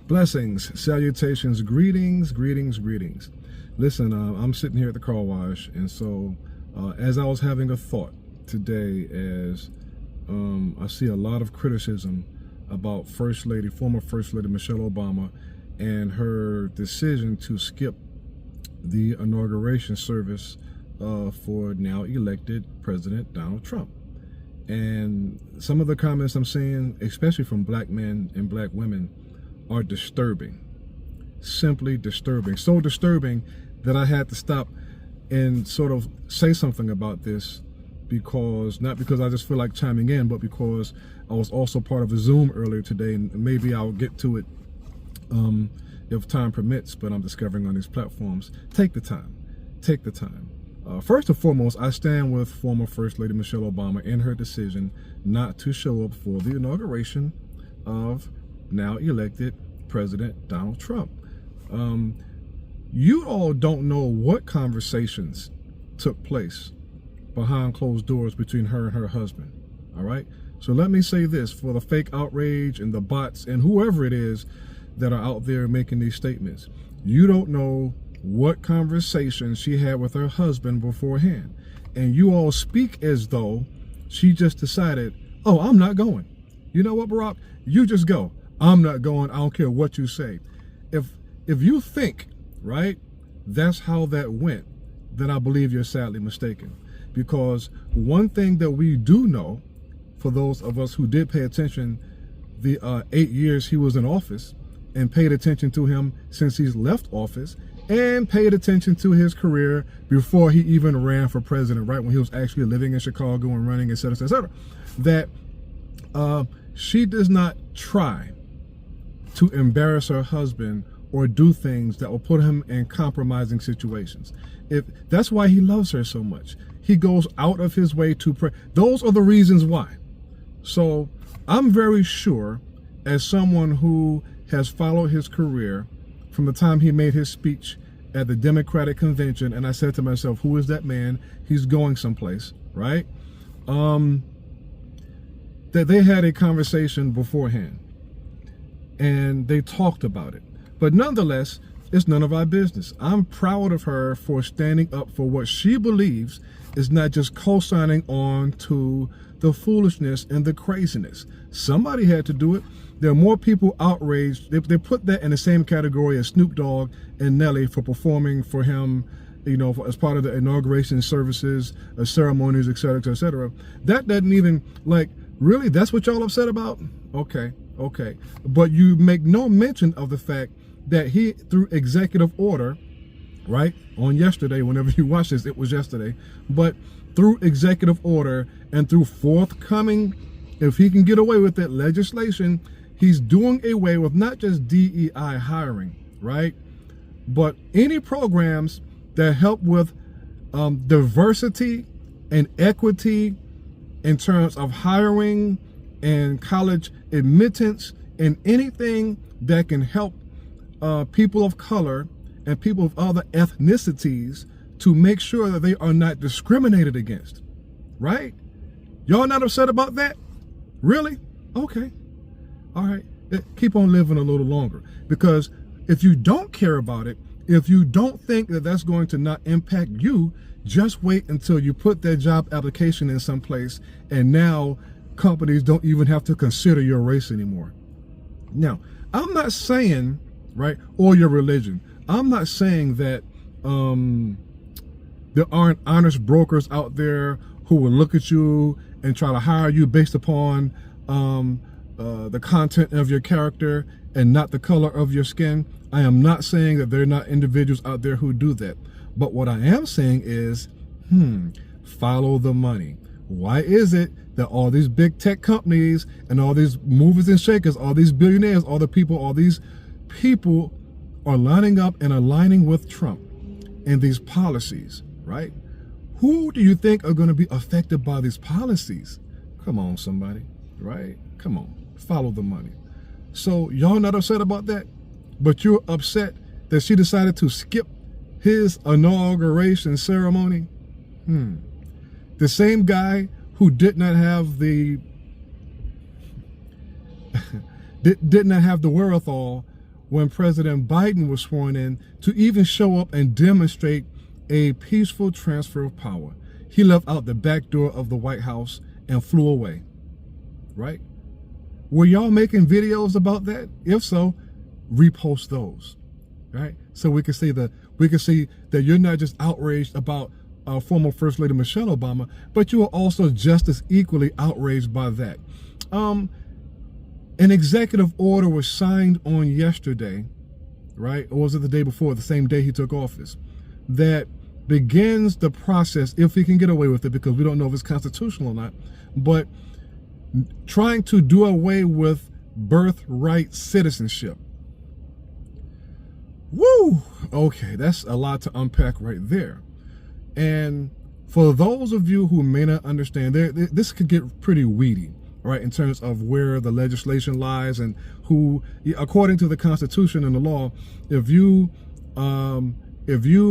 Blessings, salutations, greetings. Listen, I'm sitting here at the car wash, and so as I was having a thought today, as I see a lot of criticism about former First Lady Michelle Obama and her decision to skip the inauguration service for now elected President Donald Trump. And some of the comments I'm seeing, especially from black men and black women, are disturbing, simply disturbing. So disturbing that I had to stop and sort of say something about this, because not because I just feel like chiming in, but because I was also part of a Zoom earlier today, and maybe I'll get to it if time permits, but I'm discovering on these platforms. Take the time. First and foremost, I stand with former First Lady Michelle Obama in her decision not to show up for the inauguration of now elected President Donald Trump. You all don't know what conversations took place behind closed doors between her and her husband. All right. So let me say this for the fake outrage and the bots and whoever it is that are out there making these statements. You don't know what conversations she had with her husband beforehand. And you all speak as though she just decided, oh, I'm not going. You know what, Barack? You just go. I'm not going. I don't care what you say. If you think, right, that's how that went, then I believe you're sadly mistaken. Because one thing that we do know, for those of us who did pay attention the 8 years he was in office, and paid attention to him since he's left office, and paid attention to his career before he even ran for president, right, when he was actually living in Chicago and running, et cetera, that she does not try to embarrass her husband or do things that will put him in compromising situations. That's why he loves her so much. He goes out of his way to pray. Those are the reasons why. So I'm very sure, as someone who has followed his career from the time he made his speech at the Democratic convention, and I said to myself, who is that man? He's going someplace, right? That they had a conversation beforehand and they talked about it. But nonetheless, it's none of our business. I'm proud of her for standing up for what she believes is not just co-signing on to the foolishness and the craziness. Somebody had to do it. There are more people outraged. They put that in the same category as Snoop Dogg and Nelly for performing for him, you know, as part of the inauguration services, ceremonies, et cetera. That doesn't even, like, really, that's what y'all upset about? Okay. But you make no mention of the fact that he, through executive order, right, on yesterday, whenever you watch this, it was yesterday, but through executive order and through forthcoming, if he can get away with it, legislation, he's doing away with not just DEI hiring, right, but any programs that help with diversity and equity in terms of hiring and college admittance, and anything that can help people of color and people of other ethnicities to make sure that they are not discriminated against, right? Y'all not upset about that? Really? Okay. All right. Keep on living a little longer, because if you don't care about it, if you don't think that that's going to not impact you, just wait until you put that job application in some place, and now companies don't even have to consider your race anymore. Now, I'm not saying, right, or your religion. I'm not saying that there aren't honest brokers out there who will look at you and try to hire you based upon the content of your character and not the color of your skin. I am not saying that there are not individuals out there who do that. But what I am saying is, follow the money. Why is it that all these big tech companies and all these movers and shakers, all these billionaires, all these people are lining up and aligning with Trump and these policies, right? Who do you think are going to be affected by these policies? Come on, somebody, right? Come on, follow the money. So y'all not upset about that, but you're upset that she decided to skip his inauguration ceremony? The same guy who did not have the wherewithal when President Biden was sworn in to even show up and demonstrate a peaceful transfer of power. He left out the back door of the White House and flew away, right? Were y'all making videos about that? If so, repost those, right? So we can see that you're not just outraged about former First Lady Michelle Obama, but you are also just as equally outraged by that. An executive order was signed on yesterday, right? Or was it the day before, the same day he took office, that begins the process, if he can get away with it, because we don't know if it's constitutional or not, but trying to do away with birthright citizenship. Woo! Okay, that's a lot to unpack right there. And for those of you who may not understand, this could get pretty weedy, right, in terms of where the legislation lies and who, according to the Constitution and the law, if you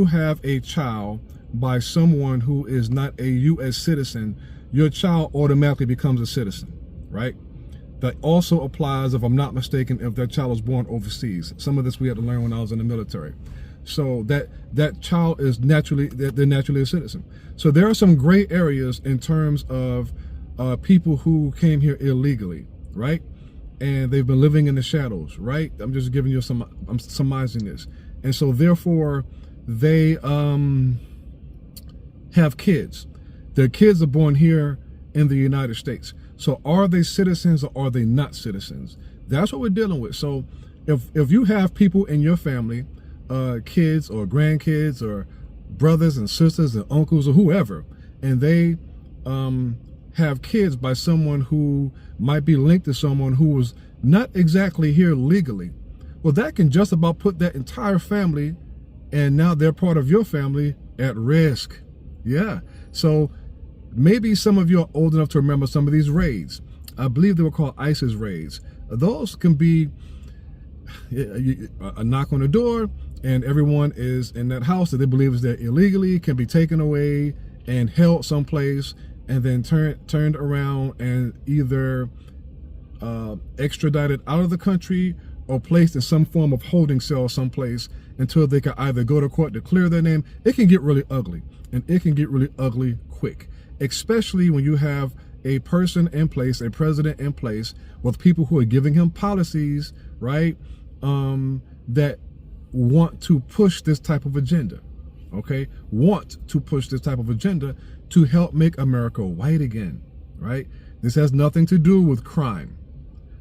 have a child by someone who is not a U.S. citizen, your child automatically becomes a citizen, right? That also applies, if I'm not mistaken, if that child is born overseas. Some of this we had to learn when I was in the military. So that child is they're naturally a citizen. So there are some gray areas in terms of people who came here illegally, right? And they've been living in the shadows, right? I'm just giving you I'm surmising this. And so therefore they have kids. Their kids are born here in the United States. So are they citizens or are they not citizens? That's what we're dealing with. So if you have people in your family, kids or grandkids or brothers and sisters and uncles or whoever, and they have kids by someone who might be linked to someone who was not exactly here legally, well, that can just about put that entire family, and now they're part of your family, at risk. Yeah. So maybe some of you are old enough to remember some of these raids. I believe they were called ISIS raids. Those can be a knock on the door and everyone is in that house that they believe is there illegally, can be taken away and held someplace and then turned around and either extradited out of the country or placed in some form of holding cell someplace until they can either go to court to clear their name. It can get really ugly, and it can get really ugly quick, especially when you have a person in place, a president in place with people who are giving him policies, right, that want to push this type of agenda, okay, want to push this type of agenda to help make America white again, right? This has nothing to do with crime.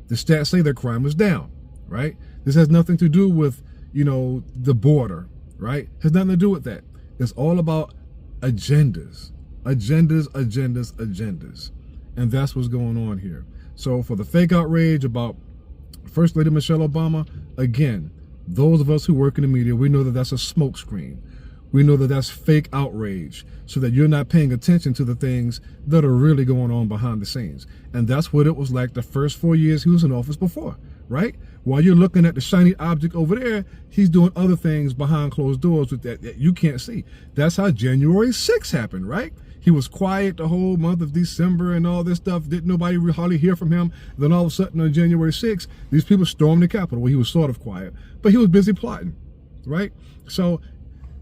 The stats say that crime was down, right? This has nothing to do with, the border, right? Has nothing to do with that. It's all about agendas. And that's what's going on here. So for the fake outrage about First Lady Michelle Obama, again, those of us who work in the media, we know that that's a smokescreen. We know that that's fake outrage, so that you're not paying attention to the things that are really going on behind the scenes. And that's what it was like the first 4 years he was in office before, right? While you're looking at the shiny object over there, he's doing other things behind closed doors with that you can't see. That's how January 6th happened, right? He was quiet the whole month of December and all this stuff. Didn't nobody hardly hear from him. Then all of a sudden on January 6th, these people stormed the Capitol. Well, he was sort of quiet, but he was busy plotting, right? So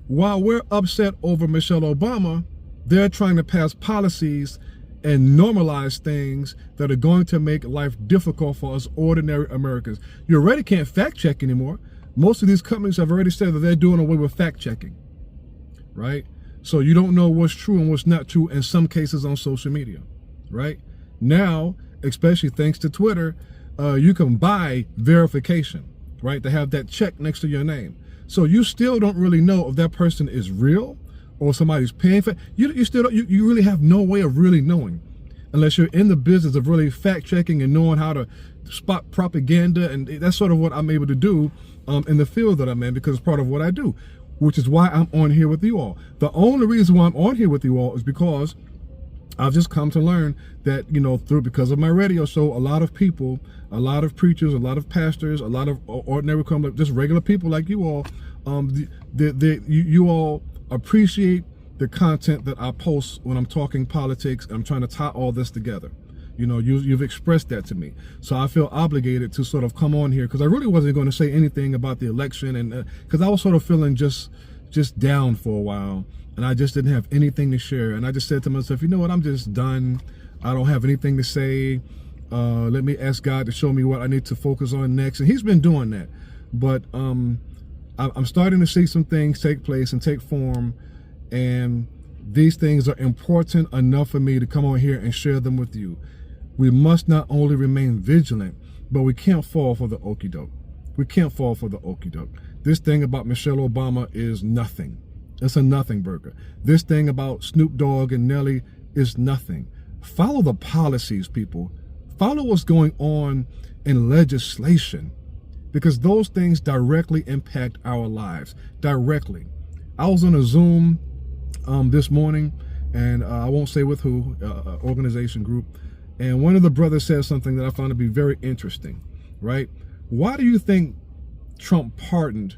while we're upset over Michelle Obama, they're trying to pass policies and normalize things that are going to make life difficult for us ordinary Americans. You already can't fact check anymore. Most of these companies have already said that they're doing away with fact checking, right? So you don't know what's true and what's not true in some cases on social media, right? Now, especially thanks to Twitter, you can buy verification, right? To have that check next to your name. So you still don't really know if that person is real or somebody's paying for it. You really have no way of really knowing unless you're in the business of really fact checking and knowing how to spot propaganda. And that's sort of what I'm able to do in the field that I'm in, because it's part of what I do, which is why I'm on here with you all. The only reason why I'm on here with you all is because I've just come to learn that, because of my radio show, a lot of people, a lot of preachers, a lot of pastors, a lot of ordinary, just regular people like you all, you all appreciate the content that I post when I'm talking politics and I'm trying to tie all this together. You know, you've expressed that to me. So I feel obligated to sort of come on here, because I really wasn't going to say anything about the election, and because I was sort of feeling just down for a while, and I just didn't have anything to share. And I just said to myself, you know what, I'm just done. I don't have anything to say. Let me ask God to show me what I need to focus on next. And he's been doing that. But I'm starting to see some things take place and take form. And these things are important enough for me to come on here and share them with you. We must not only remain vigilant, but we can't fall for the okie doke. We can't fall for the okie doke. This thing about Michelle Obama is nothing. It's a nothing burger. This thing about Snoop Dogg and Nelly is nothing. Follow the policies, people. Follow what's going on in legislation, because those things directly impact our lives. Directly. I was on a Zoom this morning, and I won't say with who, organization group, and one of the brothers said something that I found to be very interesting, right? Why do you think Trump pardoned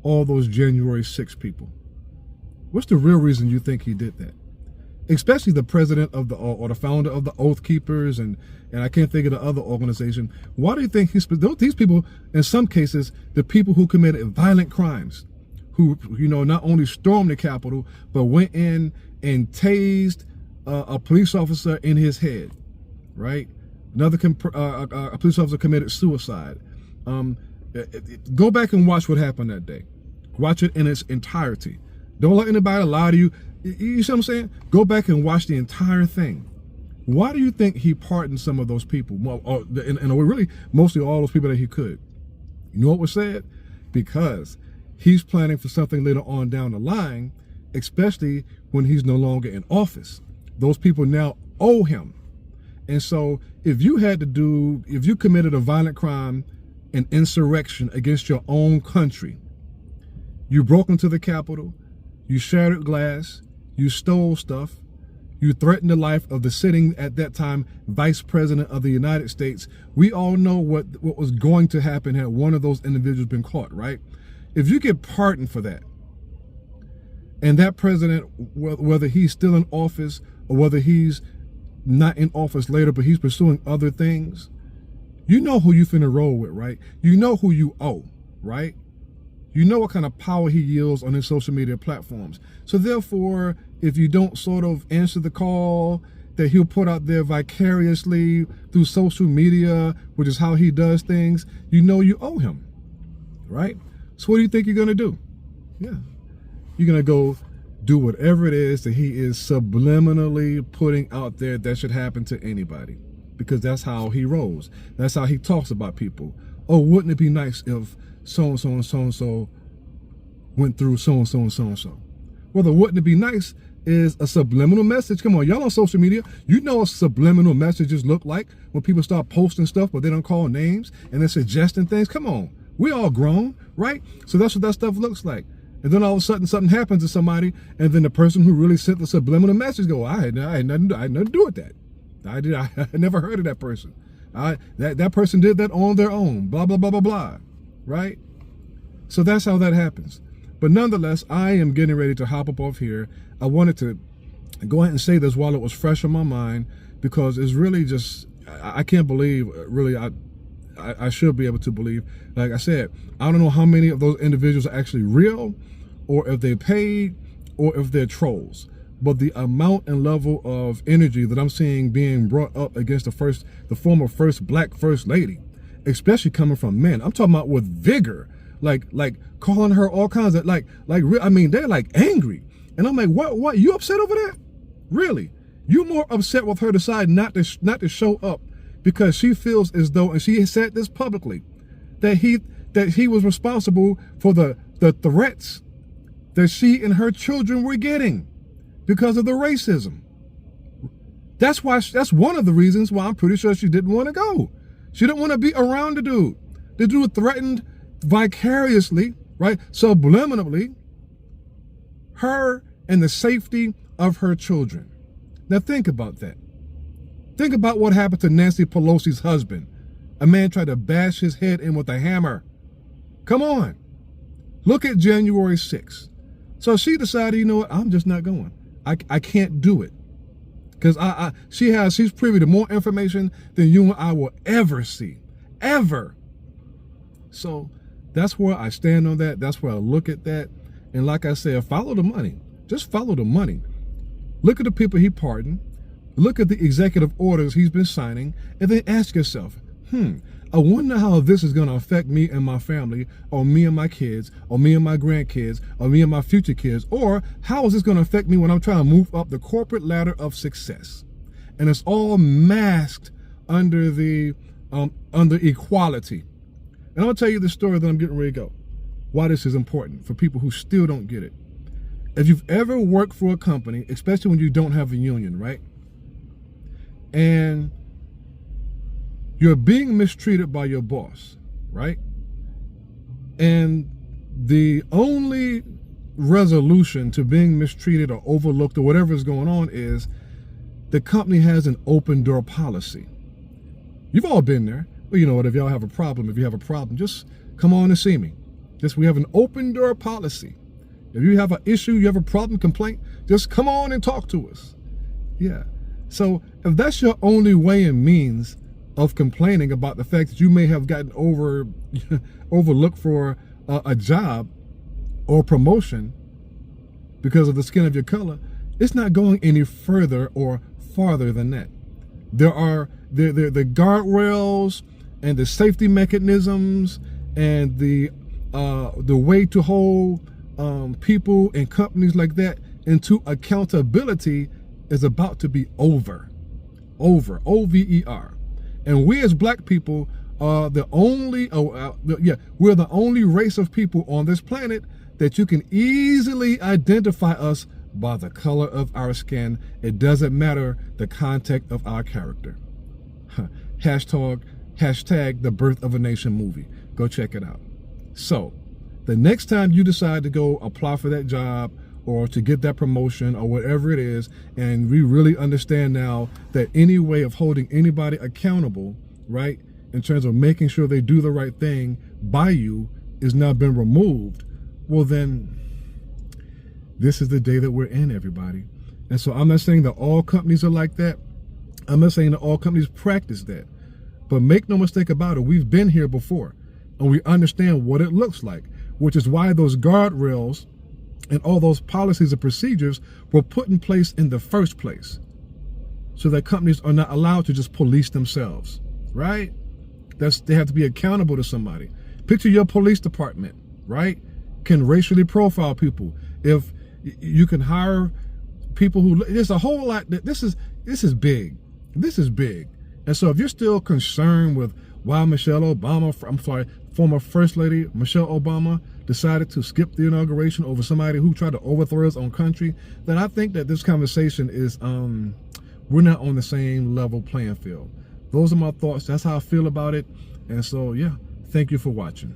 all those January 6 people? What's the real reason you think he did that? Especially the president of the, or the founder of the Oath Keepers, and I can't think of the other organization. Why do you think these people, in some cases, the people who committed violent crimes, who, you know, not only stormed the Capitol, but went in and tased a police officer in his head, right? Another a police officer committed suicide. Go back and watch what happened that day. Watch it in its entirety. Don't let anybody lie to you. You see what I'm saying? Go back and watch the entire thing. Why do you think he pardoned some of those people? Well, and really, mostly all those people that he could. You know what was said? Because he's planning for something later on down the line, especially when he's no longer in office. Those people now owe him. And so if you committed a violent crime, an insurrection against your own country, you broke into the Capitol, you shattered glass, you stole stuff, you threatened the life of the sitting, at that time, Vice President of the United States. We all know what was going to happen had one of those individuals been caught, right? If you get pardoned for that, and that president, whether he's still in office or whether he's not in office later, but he's pursuing other things, you know who you finna roll with, right? You know who you owe, right? You know what kind of power he yields on his social media platforms. So therefore, if you don't sort of answer the call that he'll put out there vicariously through social media, which is how he does things, you know you owe him, right? So what do you think you're gonna do? Yeah, you're gonna go do whatever it is that he is subliminally putting out there that should happen to anybody, because that's how he rolls. That's how he talks about people. Oh, wouldn't it be nice if so-and-so and so-and-so went through so-and-so and so-and-so? Well, the wouldn't it be nice is a subliminal message. Come on, y'all on social media, you know what subliminal messages look like when people start posting stuff, but they don't call names and they're suggesting things. Come on, we all grown, right? So that's what that stuff looks like. And then all of a sudden something happens to somebody, and then the person who really sent the subliminal message go, I had nothing to do with that. I never heard of that person. That person did that on their own, blah, blah, blah, blah, blah, right? So that's how that happens. But nonetheless, I am getting ready to hop up off here. I wanted to go ahead and say this while it was fresh on my mind, because it's really just, I can't believe, really, I should be able to believe. Like I said, I don't know how many of those individuals are actually real, or if they paid, or if they're trolls. But the amount and level of energy that I'm seeing being brought up against the former black first lady, especially coming from men, I'm talking about with vigor, like calling her all kinds of I mean, they're like angry, and I'm like, what? You upset over that? Really? You more upset with her deciding not to show up because she feels as though, and she has said this publicly, that he was responsible for the threats that she and her children were getting because of the racism. That's one of the reasons why I'm pretty sure she didn't want to go. She didn't want to be around the dude. The dude threatened vicariously, right, subliminally, her and the safety of her children. Now think about that. Think about what happened to Nancy Pelosi's husband. A man tried to bash his head in with a hammer. Come on. Look at January 6th. So she decided, you know what, I'm just not going. I can't do it. Because she's privy to more information than you and I will ever see. Ever. So that's where I stand on that. That's where I look at that. And like I said, follow the money. Just follow the money. Look at the people he pardoned. Look at the executive orders he's been signing. And then ask yourself, I wonder how this is going to affect me and my family, or me and my kids, or me and my grandkids, or me and my future kids, or how is this going to affect me when I'm trying to move up the corporate ladder of success? And it's all masked under the under equality. And I'll tell you the story that I'm getting ready to go. Why this is important for people who still don't get it. If you've ever worked for a company, especially when you don't have a union, right? And you're being mistreated by your boss, right? And the only resolution to being mistreated or overlooked or whatever is going on is the company has an open door policy. You've all been there. Well, you know what, if y'all have a problem, just come on and see me. We have an open door policy. If you have an issue, you have a problem, complaint, just come on and talk to us. Yeah. So if that's your only way and means of complaining about the fact that you may have gotten overlooked for a job or promotion because of the skin of your color, it's not going any further or farther than that. There are the guardrails and the safety mechanisms and the way to hold people and companies like that into accountability is about to be over, O-V-E-R. And we as black people are the only, we're the only race of people on this planet that you can easily identify us by the color of our skin. It doesn't matter the context of our character. Hashtag the Birth of a Nation movie. Go check it out. So the next time you decide to go apply for that job or to get that promotion or whatever it is, and we really understand now that any way of holding anybody accountable, right, in terms of making sure they do the right thing by you is now been removed, well then, this is the day that we're in, everybody. And so I'm not saying that all companies are like that. I'm not saying that all companies practice that. But make no mistake about it, we've been here before, and we understand what it looks like, which is why those guardrails and all those policies and procedures were put in place in the first place, so that companies are not allowed to just police themselves, right? They have to be accountable to somebody. Picture your police department, right? Can racially profile people. If you can hire people who, there's a whole lot, this is big. This is big. And so if you're still concerned with why former First Lady Michelle Obama decided to skip the inauguration over somebody who tried to overthrow his own country, then I think that this conversation is, we're not on the same level playing field. Those are my thoughts. That's how I feel about it. And so, yeah, thank you for watching.